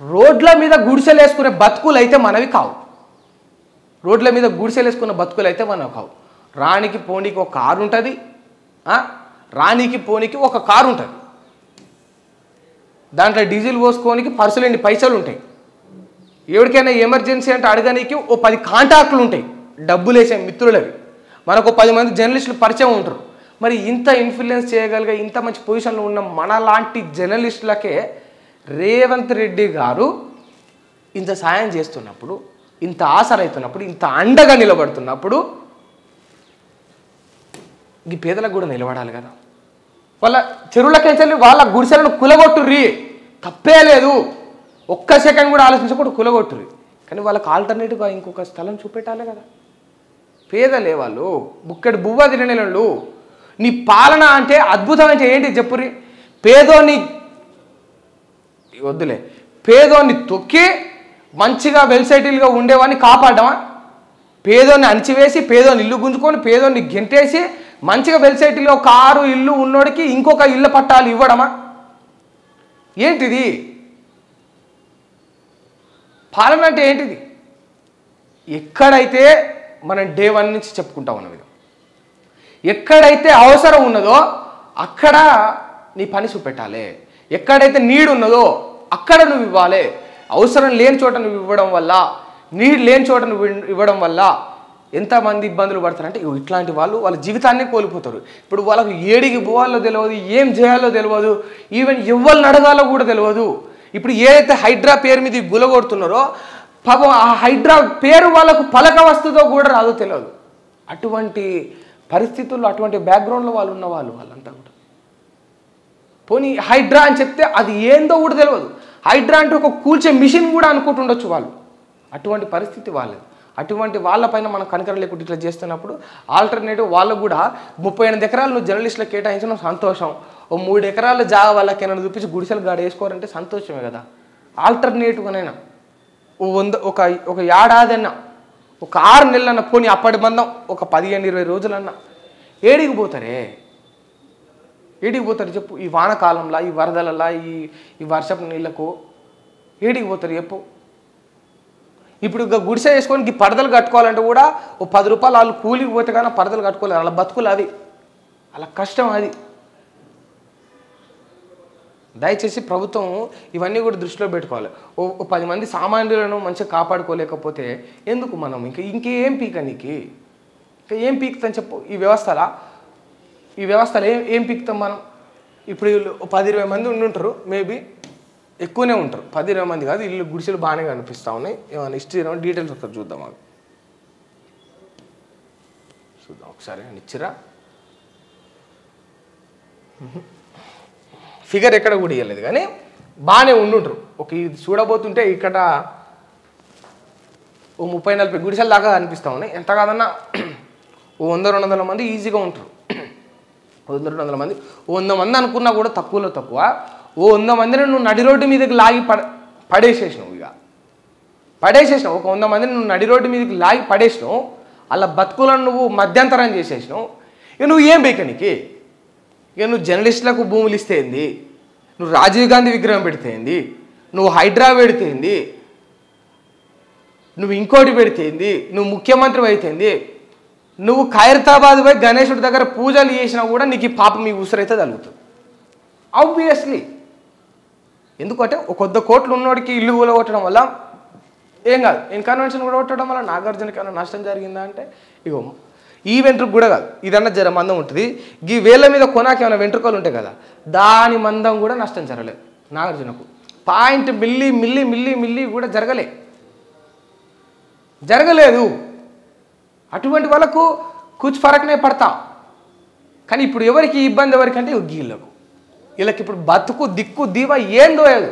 రోడ్ల మీద గుడిసెలు వేసుకునే బతుకులు అయితే మనవి కావు. రోడ్ల మీద గుడిసెలు వేసుకున్న బతుకులు అయితే మనవి కావు. రానికి పోనీకి ఒక కారు ఉంటుంది, రానికి పోనీకి ఒక కారు ఉంటుంది. దాంట్లో డీజిల్ పోసుకోనికి పర్సులేని పైసలు ఉంటాయి. ఎవరికైనా ఎమర్జెన్సీ అంటే అడగడానికి ఓ 10 కాంటాక్ట్లు ఉంటాయి, డబ్బులు వేసే మిత్రులవి. మనకు 10 మంది జర్నలిస్టులు పరిచయం ఉంటారు. మరి ఇంత ఇన్ఫ్లుయెన్స్ చేయగలిగే ఇంత మంచి పొజిషన్లో ఉన్న మనలాంటి జర్నలిస్టులకే రేవంత్ రెడ్డి గారు ఇంత సాయం చేస్తున్నప్పుడు, ఇంత ఆసరైతున్నప్పుడు, ఇంత అండగా నిలబడుతున్నప్పుడు ఈ పేదలకు కూడా నిలబడాలి కదా. వాళ్ళ చెరువులకెళ్ళి వాళ్ళ గుడిసెలను కులగొట్టుర్రి, తప్పే లేదు. ఒక్క సెకండ్ కూడా ఆలోచించకుండా కులగొట్టుర్రి. కానీ వాళ్ళకి ఆల్టర్నేటివ్గా ఇంకొక స్థలం చూపెట్టాలి కదా. పేదలే వాళ్ళు, బుక్కడి బువ్వ తిననేళ్ళు. నీ పాలన అంటే అద్భుతం అంటే ఏంటి చెప్పుర్రి. పేదోని వద్దులే, పేదోన్ని తొక్కి మంచిగా వెల్సైటిల్గా ఉండేవాడిని కాపాడమా? పేదోన్ని అణిచివేసి, పేదోని ఇల్లు గుంజుకొని, పేదోన్ని గెంటేసి మంచిగా వెల్సైటిల్గా ఒక 6 ఇల్లు ఉన్నోడికి ఇంకొక ఇళ్ళ పట్టాలు ఇవ్వడమా? ఏంటిది పాలన అంటే? ఏంటిది? ఎక్కడైతే మనం డే 1 నుంచి చెప్పుకుంటా ఉన్నాం, ఎక్కడైతే అవసరం ఉన్నదో అక్కడ నీ పని చూపెట్టాలి. ఎక్కడైతే నీడ్ ఉన్నదో అక్కడ నువ్వు ఇవ్వాలి. అవసరం లేని చోట నువ్వు ఇవ్వడం వల్ల, నీడ్ లేని చోట నువ్వు ఇవ్వడం వల్ల ఎంతమంది ఇబ్బందులు పడతారంటే ఇట్లాంటి వాళ్ళు వాళ్ళ జీవితాన్ని కోల్పోతారు. ఇప్పుడు వాళ్ళకు ఏడికి పోవాలో తెలియదు, ఏం చేయాలో తెలియదు, ఈవెన్ ఎవరిని అడగాలో కూడా తెలియదు. ఇప్పుడు ఏదైతే హైడ్రా పేరు మీద గులగొడుతున్నారో పాపం ఆ హైడ్రా పేరు వాళ్ళకు పలక వస్తుందో కూడా రాదో తెలియదు. అటువంటి పరిస్థితుల్లో, అటువంటి బ్యాక్గ్రౌండ్లో వాళ్ళు ఉన్న వాళ్ళంతా కూడా పోనీ హైడ్రా అని చెప్తే అది ఏందో కూడా తెలియదు. హైడ్రా అంటే ఒక కూల్చే మిషన్ కూడా అనుకుంటుండొచ్చు వాళ్ళు. అటువంటి పరిస్థితి వాళ్ళది. అటువంటి వాళ్ళపైన మనం కనికరం లేకుండా ఇట్లా చేస్తున్నప్పుడు ఆల్టర్నేటివ్ వాళ్ళకు కూడా 38 ఎకరాలు నువ్వు జర్నలిస్టులకు కేటాయించడం సంతోషం. ఓ 3 ఎకరాల జాగా వాళ్ళకైనా చూపించి గుడిసెలు గాడ వేసుకోవాలంటే సంతోషమే కదా. ఆల్టర్నేటివ్గానైనా ఒక ఏడాదన్నా, ఒక 6 నెలలన్నా, పోనీ అప్పటి మందం ఒక 15-20 రోజులన్నా ఏడికి పోతారు చెప్పు? ఈ వానకాలంలో, ఈ వరదలలో, ఈ వర్షపు నీళ్లకు ఏడికి పోతారు చెప్పు? ఇప్పుడు గుడిసె వేసుకొని పరదలు కట్టుకోవాలంటే కూడా ఓ 10 రూపాయలు వాళ్ళు కూలికి పోతే కానీ పరదలు కట్టుకోలేదు. అలా బతుకులు అది, అలా కష్టం అది. దయచేసి ప్రభుత్వం ఇవన్నీ కూడా దృష్టిలో పెట్టుకోవాలి. ఓ 10 మంది సామాన్యులను మంచిగా కాపాడుకోలేకపోతే ఎందుకు మనం ఇంకేం పీక నీకు? ఇంకా ఏం పీకుతాం చెప్పు? ఈ వ్యవస్థలో ఏం పీకుతాం మనం? ఇప్పుడు 10-20 మంది ఉండుంటారు, మేబీ ఎక్కువనే ఉంటారు. 10-20 మంది కాదు, ఇల్లు గుడిసెలు బాగానే కనిపిస్తూ ఉన్నాయి. ఏమైనా హిస్టరీ డీటెయిల్స్ ఒకసారి చూద్దాం. ఒకసారి ఇచ్చిరా ఫిగర్ ఎక్కడ కూడా ఇవ్వలేదు, కానీ బాగానే ఉండుంటారు. ఇది చూడబోతుంటే ఇక్కడ ఓ 30-40 గుడిసెల దాకా కనిపిస్తూ ఉన్నాయి. ఎంత కాదన్నా ఓ 100-200 మంది ఈజీగా ఉంటారు. 100-200 మంది, 100 మంది అనుకున్నా కూడా తక్కువలో తక్కువ. ఓ 100 మందిని నువ్వు నడి రోడ్డు మీదకి లాగి పడేసేసినావు. ఒక 100 మందిని నువ్వు నడి రోడ్డు మీదకి లాగి పడేసినావు. అలా బతుకులను నువ్వు మధ్యంతరం చేసేసినావు. ఇక నువ్వు ఏం బేకనికి? ఇక నువ్వు జర్నలిస్టులకు భూములు ఇస్తేంది, నువ్వు రాజీవ్ గాంధీ విగ్రహం పెడితేంది, నువ్వు హైడ్రా పెడితేంది, నువ్వు ఇంకోటి పెడితేంది, నువ్వు ముఖ్యమంత్రి అయితేంది, నువ్వు ఖైరతాబాద్ పోయి గణేశుడి దగ్గర పూజలు చేసినా కూడా నీకు ఈ పాపం మీ ఉసురైతే తగులుతుంది ఆబ్వియస్లీ. ఎందుకంటే ఒక 100 కోట్లు ఉన్నోడికి ఇల్లు కూలగొట్టడం వల్ల ఏం కాదు, ఇన్కన్వెన్షన్ కూడా కొట్టడం వల్ల నాగార్జునకి ఏమైనా నష్టం జరిగిందా అంటే ఇగో ఈ వెంట్రుకు కూడా కాదు, ఇదన్నా జర మందం ఉంటుంది. ఈ వేళ్ళ మీద కొనాకి ఏమైనా వెంట్రుకలు ఉంటాయి కదా, దాని మందం కూడా నష్టం జరగలేదు నాగార్జునకు. పాయింట్ మిల్లీ కూడా జరగలేదు. అటువంటి వాళ్ళకు కుచ్ ఫరక్నే పడతా. కానీ ఇప్పుడు ఎవరికి ఇబ్బంది ఎవరికంటే వీళ్ళకి ఇప్పుడు బతుకు దిక్కు దీవా ఏందో లేదు.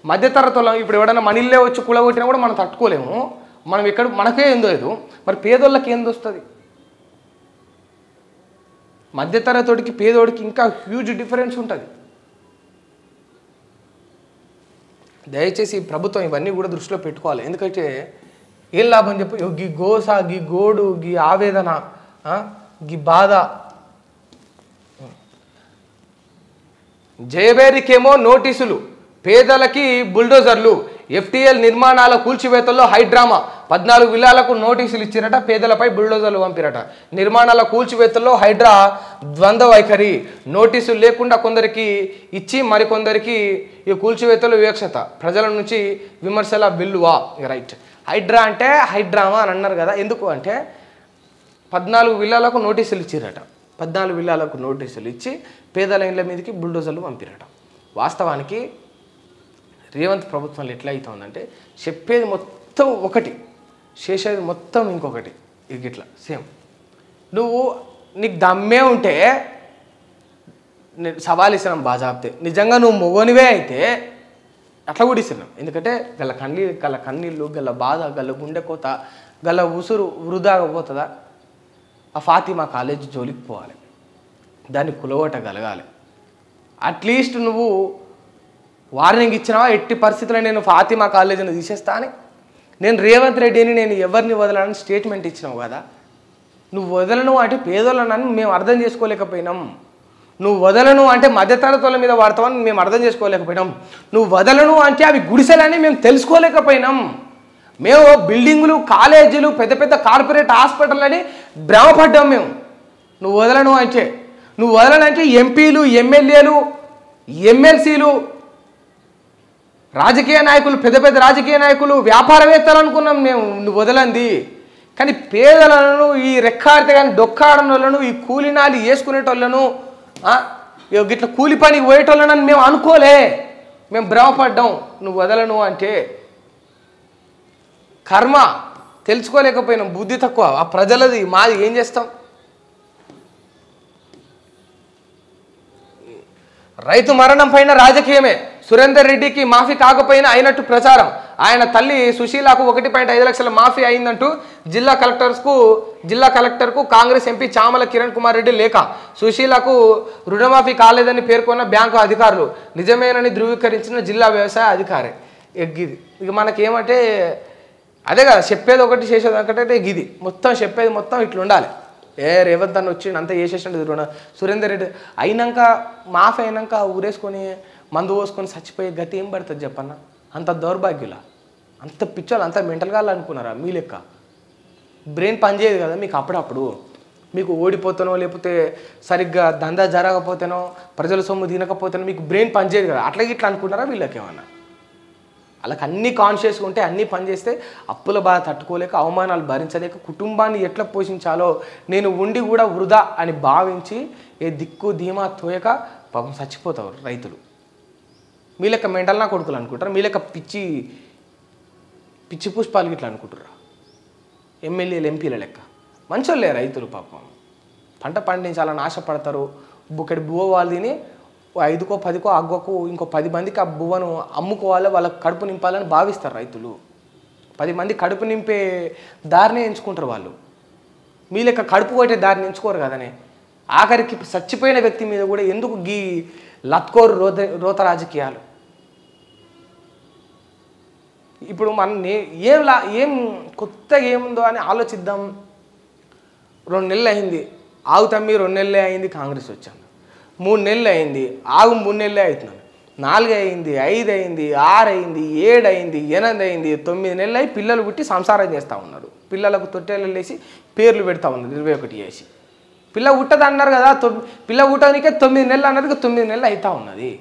మధ్యతరగతిలో ఇప్పుడు ఎవడన్నా మన ఇల్లే వచ్చి కూలగొట్టినా కూడా మనం తట్టుకోలేము. మనకే ఏందో లేదు, మరి పేదోళ్ళకి ఏందో వస్తుంది? మధ్యతరగతికి పేదోడికి ఇంకా హ్యూజ్ డిఫరెన్స్ ఉంటుంది. దయచేసి ప్రభుత్వం ఇవన్నీ కూడా దృష్టిలో పెట్టుకోవాలి. ఎందుకంటే ఏం లాభం చెప్పు? గీ గోస, గీ గోడు, గీ ఆవేదన, గీ బాధ. జయబేరికేమో నోటీసులు, పేదలకి బుల్డోజర్లు, ఎఫ్టీఎల్ నిర్మాణాల కూల్చివేతల్లో హైడ్రామా. 14 విల్లాలకు నోటీసులు ఇచ్చిరట, పేదలపై బుల్డోజర్లు పంపిరట. నిర్మాణాల కూల్చివేతల్లో హైడ్రా ద్వంద్వ వైఖరి. నోటీసులు లేకుండా కొందరికి ఇచ్చి మరికొందరికి ఈ కూల్చివేతలు వివక్షత. ప్రజల నుంచి విమర్శల బిల్లువా. రైట్. హైడ్రా అంటే హైడ్రామా అని అన్నారు కదా, ఎందుకు అంటే 14 విల్లాలకు నోటీసులు ఇచ్చిరట. 14 విల్లాలకు నోటీసులు ఇచ్చి పేదల ఇళ్ళ మీదకి బుల్డోజర్లు పంపిరట. వాస్తవానికి రేవంత్ ప్రభుత్వంలో ఎట్లా అవుతుందంటే చెప్పేది మొత్తం ఒకటి, చేసేది మొత్తం ఇంకొకటి. ఇది ఇట్లా సేమ్. నీకు దమ్మే ఉంటే సవాల్ ఇస్తున్నాం బాజాబ్తే. నిజంగా నువ్వు మొగనివే అయితే అట్లా కూడా ఇస్తున్నాం. ఎందుకంటే గల కన్నీళ్ళు, గల బాధ, గల గుండె కోత, గల ఉసురు వృధాగా పోతుందా? ఆ ఫాతిమా కాలేజ్ జోలికి పోవాలి, దాన్ని కులగొట్టగలగాలి. అట్లీస్ట్ నువ్వు వార్నింగ్ ఇచ్చినావా, ఎట్టి పరిస్థితుల్లో నేను ఫాతిమా కాలేజీని తీసేస్తా అని. నేను రేవంత్ రెడ్డిని నేను ఎవరిని వదలని స్టేట్మెంట్ ఇచ్చినావు కదా. నువ్వు వదలను అంటే పేదోళ్ళనని మేము అర్థం చేసుకోలేకపోయినాం. నువ్వు వదలను అంటే మధ్యతరగతుల మీద వాడతావని మేము అర్థం చేసుకోలేకపోయినాం. నువ్వు వదలను అంటే అవి గుడిసెలని మేము తెలుసుకోలేకపోయినాం. మేము బిల్డింగులు, కాలేజీలు, పెద్ద పెద్ద కార్పొరేట్ హాస్పిటల్ అని భ్రమపడ్డాం మేము. నువ్వు వదలను అంటే ఎంపీలు, ఎమ్మెల్యేలు, ఎమ్మెల్సీలు, రాజకీయ నాయకులు, పెద్ద పెద్ద రాజకీయ నాయకులు, వ్యాపారవేత్తలు అనుకున్నాం మేము నువ్వు వదలంది. కానీ పేదలను, ఈ రెక్కాడితే కానీ డొక్కాడని వాళ్ళను, ఈ కూలినాలి వేసుకునేటోళ్ళను, ఇట్లా కూలి పని పోయేటోళ్ళని మేము అనుకోలే. మేము భ్రమపడ్డాం. నువ్వు వదలను అంటే కర్మ తెలుసుకోలేకపోయినాం. బుద్ధి తక్కువ ఆ ప్రజలది, మాది. ఏం చేస్తాం? రైతు మరణం పైన రాజకీయమే. సురేందర్ రెడ్డికి మాఫీ కాకపోయినా అయినట్టు ప్రచారం. ఆయన తల్లి సుశీలకు 1.5 లక్షల మాఫీ అయిందంటూ జిల్లా కలెక్టర్కు కాంగ్రెస్ ఎంపీ చామల కిరణ్ కుమార్ రెడ్డి లేఖ. సుశీలకు రుణమాఫీ కాలేదని పేర్కొన్న బ్యాంకు అధికారులు నిజమేనని ధృవీకరించిన జిల్లా వ్యవసాయ అధికారి. గిది ఇక మనకేమంటే అదే కదా, చెప్పేది ఒకటి చేసేది ఒకటే. గిది మొత్తం చెప్పేది మొత్తం ఇట్లా ఉండాలి. రేవంత్ అన్న వచ్చి అంతా చేసేసిండు. సురేందర్ రెడ్డి అయినాక మాఫీ అయినాక ఊరేసుకొని మందు పోసుకొని చచ్చిపోయే గతి ఏం పడుతుంది చెప్పన్న? అంత దౌర్భాగ్యుల, అంత పిచ్చోళ్ళు, అంత మెంటల్గా అనుకున్నారా? మీ లెక్క బ్రెయిన్ పనిచేయదు కదా మీకు. అప్పుడప్పుడు మీకు ఓడిపోతానో, లేకపోతే సరిగ్గా దందా జరగకపోతేనో, ప్రజల సొమ్ము తినకపోతేనో మీకు బ్రెయిన్ పనిచేయదు కదా. అట్లా ఇట్లా అనుకుంటారా వీళ్ళకేమన్నా? వాళ్ళకి అన్నీ కాన్షియస్గా ఉంటే, అన్నీ పనిచేస్తే అప్పుల బాధ తట్టుకోలేక, అవమానాలు భరించలేక, కుటుంబాన్ని ఎట్లా పోషించాలో నేను ఉండి కూడా వృధా అని భావించి ఏ దిక్కు ధీమా తోయక పాపం చచ్చిపోతారు రైతులు. మీ లెక్క మెంటల్ నా కొడుకులు అనుకుంటారు, మీ లెక్క పిచ్చి పుష్పాలు ఇట్లా అనుకుంటారా? ఎమ్మెల్యేలు, ఎంపీల లెక్క మంచోళ్ళే రైతులు. పాపం పంట పండించాలని ఆశపడతారు. బుక్కడి బువ్వ వాళ్ళు తిని 5కో 10కో అగ్గకు ఇంకో 10 మందికి ఆ బువ్వను అమ్ముకోవాలి, వాళ్ళకి కడుపు నింపాలని భావిస్తారు రైతులు. 10 మంది కడుపు నింపే దారిని ఎంచుకుంటారు వాళ్ళు. మీ లెక్క కడుపు కొట్టే దారిని ఎంచుకోరు కదనే. ఆఖరికి చచ్చిపోయిన వ్యక్తి మీద కూడా ఎందుకు గీ లత్కోరు రోత రాజకీయాలు? ఇప్పుడు మనం ఏం కొత్తగా ఏముందో అని ఆలోచిద్దాం. 2 నెలలు అయింది ఆగుతమ్మి, 2 నెలలే అయింది కాంగ్రెస్ వచ్చాను. 3 నెలలు అయింది ఆగు, 3 నెలలే అవుతున్నాను. 4 అయింది, 5 అయింది, 6 అయింది, 7 అయింది, 8 అయింది, 9 నెలలు అయి పిల్లలు పుట్టి సంసారం చేస్తూ ఉన్నారు. పిల్లలకు తొట్టెలు వేసి పేర్లు పెడతా ఉన్నారు 21 చేసి. పిల్ల పుట్టదు అన్నారు కదా, పిల్ల పుట్టడానికే 9 నెలలు అన్నది, 9 నెలలు అవుతా ఉన్నది.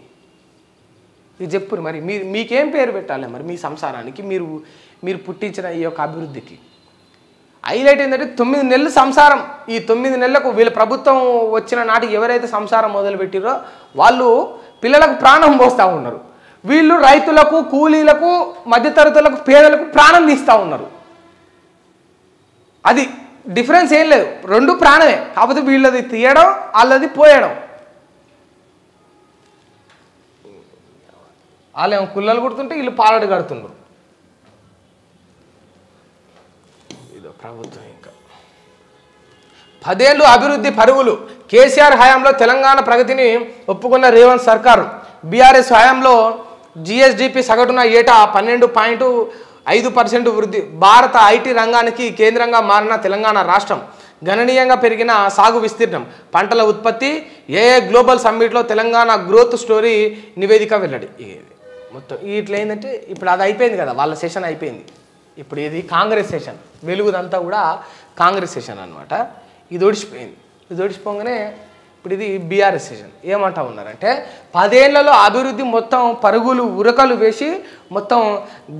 ఇది చెప్పురు మరి మీకేం పేరు పెట్టాలి మరి మీ సంసారానికి, మీరు పుట్టించిన ఈ యొక్క అభివృద్ధికి? హైలైట్ ఏంటంటే 9 నెలలు సంసారం. ఈ 9 నెలలకు వీళ్ళ ప్రభుత్వం వచ్చిన నాటికి ఎవరైతే సంసారం మొదలుపెట్టిరో వాళ్ళు పిల్లలకు ప్రాణం పోస్తూ ఉన్నారు. వీళ్ళు రైతులకు, కూలీలకు, మధ్యతరగతులకు, పేదలకు ప్రాణం తీస్తూ ఉన్నారు. అది డిఫరెన్స్ ఏం లేదు, 2 ప్రాణమే. కాకపోతే వీళ్ళది తీయడం, వాళ్ళది పోయడం. వాళ్ళేమో కుల్లలు కుడుతుంటే వీళ్ళు పాలడు కడుతున్నారు. ఇదో ప్రభుత్వం. ఇంకా 10 ఏళ్ళు అభివృద్ధి పరుగులు. కేసీఆర్ హయాంలో తెలంగాణ ప్రగతిని ఒప్పుకున్న రేవంత్ సర్కారు. బీఆర్ఎస్ హయాంలో జిఎస్డిపి సగటున ఏటా 12.5% వృద్ధి. భారత ఐటీ రంగానికి కేంద్రంగా మారిన తెలంగాణ రాష్ట్రం. గణనీయంగా పెరిగిన సాగు విస్తీర్ణం, పంటల ఉత్పత్తి. గ్లోబల్ సమ్మిట్లో తెలంగాణ గ్రోత్ స్టోరీ నివేదిక వెల్లడి. మొత్తం ఇట్లా ఏంటంటే ఇప్పుడు అది అయిపోయింది కదా, వాళ్ళ సెషన్ అయిపోయింది. ఇప్పుడు ఇది కాంగ్రెస్ సెషన్, వెలుగుదంతా కూడా కాంగ్రెస్ సెషన్ అనమాట. ఇది ఒడిచిపోయింది. ఇది ఒడిచిపోగానే ఇప్పుడు ఇది బీఆర్ఎస్ సెషన్. ఏమంటా ఉన్నారంటే 10 ఏళ్లలో అభివృద్ధి మొత్తం పరుగులు ఉరకలు వేసి మొత్తం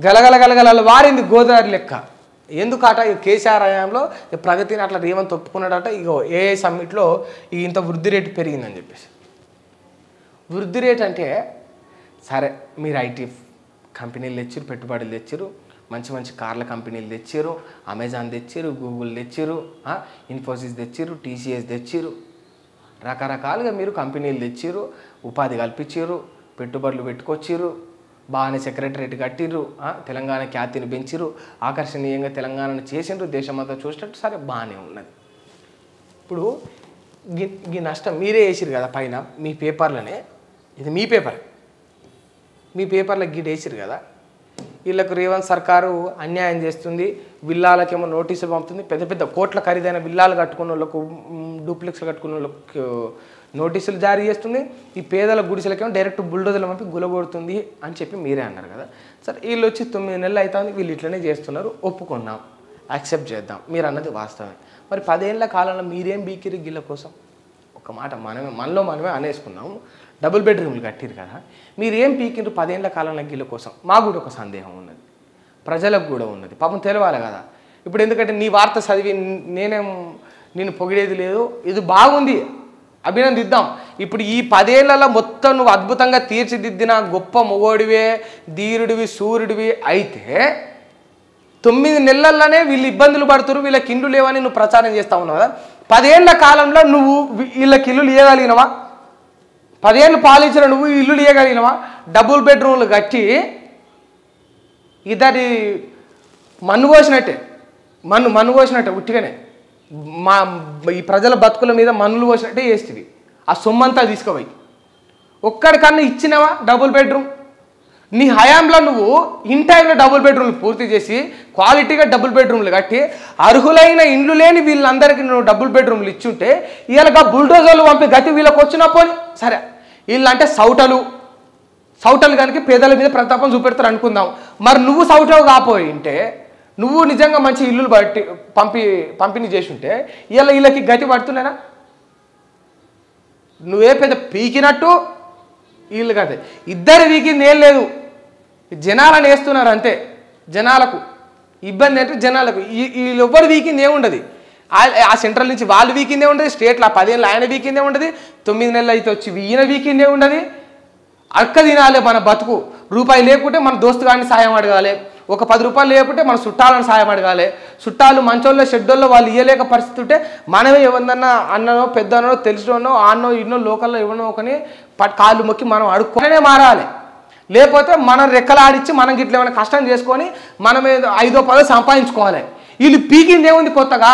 గలగల వారింది గోదావరి లెక్క. ఎందుకట ఇక కేసీఆర్ హయాంలో ప్రగతిని అట్లా రేవంత్ ఒప్పుకున్నాడట. ఇగో ఏ సమ్మిట్లో ఇంత వృద్ధి రేటు పెరిగిందని చెప్పేసి. వృద్ధి రేట్ అంటే సరే, మీరు ఐటీ కంపెనీలు తెచ్చారు, పెట్టుబడులు తెచ్చారు, మంచి మంచి కార్ల కంపెనీలు తెచ్చారు, అమెజాన్ తెచ్చారు, గూగుల్ తెచ్చారు, ఇన్ఫోసిస్ తెచ్చారు, టీసీఎస్ తెచ్చారు, రకరకాలుగా మీరు కంపెనీలు తెచ్చారు, ఉపాధి కల్పించారు, పెట్టుబడులు పెట్టుకొచ్చారు, బాగానే సెక్రటరేట్ కట్టిర్రు, తెలంగాణ ఖ్యాతిని పెంచిరు, ఆకర్షణీయంగా తెలంగాణను చేసిండ్రు, దేశమంతా చూసినట్టు. సరే, బాగానే ఉన్నది. ఇప్పుడు ఈ నష్టం మీరే వేసిరు కదా పైన మీ పేపర్లోనే. ఇది మీ పేపర్, మీ పేపర్లో గిట్ వేసిరు కదా. వీళ్ళకు రేవంత్ సర్కారు అన్యాయం చేస్తుంది, విల్లాలకేమో నోటీసులు పంపుతుంది, పెద్ద పెద్ద కోట్ల ఖరీదైన విల్లాలు కట్టుకున్న వాళ్ళకు, డూప్లెక్స్లు కట్టుకున్న వాళ్ళకు నోటీసులు జారీ చేస్తుంది. ఈ పేదల గుడిసెలకేమో డైరెక్ట్ బుల్డోజర్లు పంపి గులగొడుతుంది అని చెప్పి మీరే అన్నారు కదా. సరే, వీళ్ళు వచ్చి 9 నెలలు అవుతుంది, వీళ్ళు ఇట్లనే చేస్తున్నారు, ఒప్పుకున్నాం, యాక్సెప్ట్ చేద్దాం, మీరు అన్నది వాస్తవమే. మరి 10 ఏళ్ల కాలంలో మీరేం బీకిరి గిళ్ళ కోసం? ఒక మాట మనమే అనేసుకున్నాము. డబుల్ బెడ్రూమ్లు కట్టిరు కదా, మీరు ఏం పీకిండ్రు 10 ఏళ్ల కాలంలో గిళ్ళ కోసం? మాకు కూడా ఒక సందేహం ఉన్నది, ప్రజలకు కూడా ఉన్నది, పాపం తెలవాలి కదా. ఇప్పుడు ఎందుకంటే నీ వార్త చదివి నేను పొగిడేది లేదు, ఇది బాగుంది, అభినందిద్దాం. ఇప్పుడు ఈ 10 ఏళ్లలో మొత్తం నువ్వు అద్భుతంగా తీర్చిదిద్దిన గొప్ప మొగోడివే, ధీరుడివి, సూర్యుడివి అయితే 9 నెలల్లోనే వీళ్ళు ఇబ్బందులు పడుతున్నారు, వీళ్ళకి ఇల్లు లేవని నువ్వు ప్రచారం చేస్తా ఉన్నావు కదా. 10 ఏళ్ల కాలంలో నువ్వు వీళ్ళకి ఇల్లు ఇవ్వగలిగినవా? 10 ఏళ్ళు పాలించిన నువ్వు ఇల్లు ఇవ్వగలిగినవా? డబుల్ బెడ్రూమ్లు కట్టి ఇద్దరి మన్ను పోసినట్టే ఉట్టిగానే ఈ ప్రజల బతుకుల మీద మన్నులు పోసినట్టే చేస్తుంది. ఆ సొమ్మంతా తీసుకుపోయి ఒక్కడికన్నా ఇచ్చినవా డబుల్ బెడ్రూమ్? నీ హయాంలో నువ్వు ఇన్ టైంలో డబుల్ బెడ్రూమ్లు పూర్తి చేసి క్వాలిటీగా డబుల్ బెడ్రూమ్లు కట్టి అర్హులైన ఇండ్లు లేని వీళ్ళందరికీ నువ్వు డబుల్ బెడ్రూమ్లు ఇచ్చుంటే ఇవాళ బుల్డోజర్లు పంపి గతి వీళ్ళకి వచ్చినప్పుడు సరే, వీళ్ళంటే సౌటలు కనుక పేదల మీద ప్రతాపం చూపెడతారు అనుకుందాం. మరి నువ్వు సౌటవు కాపోయింటే, నువ్వు నిజంగా మంచి ఇల్లులు పంపిణీ చేసి ఉంటే ఇవాళ వీళ్ళకి గతి పడుతున్నానా? నువ్వే పెద్ద పీకినట్టు వీళ్ళు కదా, ఇద్దరు వీకింది ఏం లేదు, జనాలను వేస్తున్నారు అంతే. జనాలకు ఇబ్బంది అంటే జనాలకు వీళ్ళు ఎవ్వరు వీకింది ఏముండదు. ఆ సెంట్రల్ నుంచి వాళ్ళు వీకిందే ఉండదు, స్టేట్లో 10 ఏళ్ళు ఆయన వీకిందే ఉండదు, 9 నెలలు అయితే వచ్చి ఈయన వీకిందే ఉండదు. అక్క తినాలి మన బతుకు. రూపాయి లేకుంటే మన దోస్తు గారిని సాయం అడగాలి, ఒక 10 రూపాయలు లేకుంటే మన చుట్టాలను సాయం అడగాలి. చుట్టాలు మంచోళ్ళో షెడ్డోళ్ళో వాళ్ళు ఇవ్వలేక పరిస్థితి ఉంటే మనమే ఎవరినన్నా అన్ననో పెద్దనో తెలిసినో ఆన్నో ఇన్నో లోకల్లో ఎవరినో ఒకని కాళ్ళు మొక్కి మనం అడుక్కొనే మారాలి. లేకపోతే మనం రెక్కలాడిచ్చి మనం గిట్ల ఏమైనా కష్టం చేసుకొని మనం 5-10 సంపాదించుకోవాలి. వీళ్ళు పీకింది ఏముంది కొత్తగా?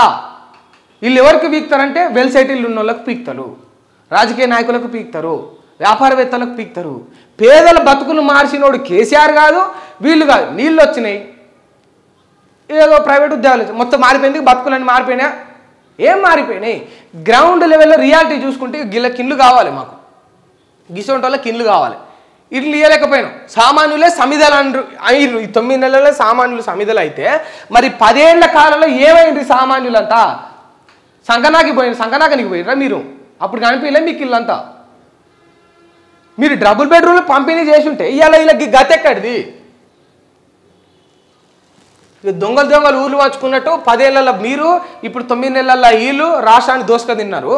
వీళ్ళు ఎవరికి పీకుతారంటే వెల్ సెటిల్డ్ ఉన్న వాళ్ళకి పీకుతారు, రాజకీయ నాయకులకు పీకుతారు, వ్యాపారవేత్తలకు పీకుతారు. పేదల బతుకులు మార్చినోడు కేసీఆర్ కాదు, వీళ్ళు కాదు. నీళ్ళు వచ్చినాయి, ఏదో ప్రైవేట్ ఉద్యోగాలు మొత్తం మారిపోయింది, బతుకులన్నీ మారిపోయినా. ఏం మారిపోయినాయి? గ్రౌండ్ లెవెల్లో రియాలిటీ చూసుకుంటే గిళ్ళకి ఇల్లు కావాలి, మాకు గిసోంటి వాళ్ళకి ఇల్లు కావాలి. ఇల్లు ఇవ్వలేకపోయినాం. సామాన్యులే సమిధలు అయ్యారు. ఈ 9 నెలల్లో సామాన్యులు సమిధలు అయితే మరి 10 ఏళ్ల కాలంలో ఏమైంది? సామాన్యులంతా సంకనానికి పోయినరా మీరు? అప్పుడు కనిపించలే మీకు ఇల్లంతా. మీరు డబుల్ బెడ్రూమ్లు పంపిణీ చేసి ఉంటే ఇవాళ వీళ్ళకి గతి ఎక్కడిది? దొంగలు ఊళ్ళు పంచుకున్నట్టు 10 ఏళ్లలో మీరు, ఇప్పుడు 9 నెలల్లో వీళ్ళు రాష్ట్రాన్ని దోసుక తిన్నారు.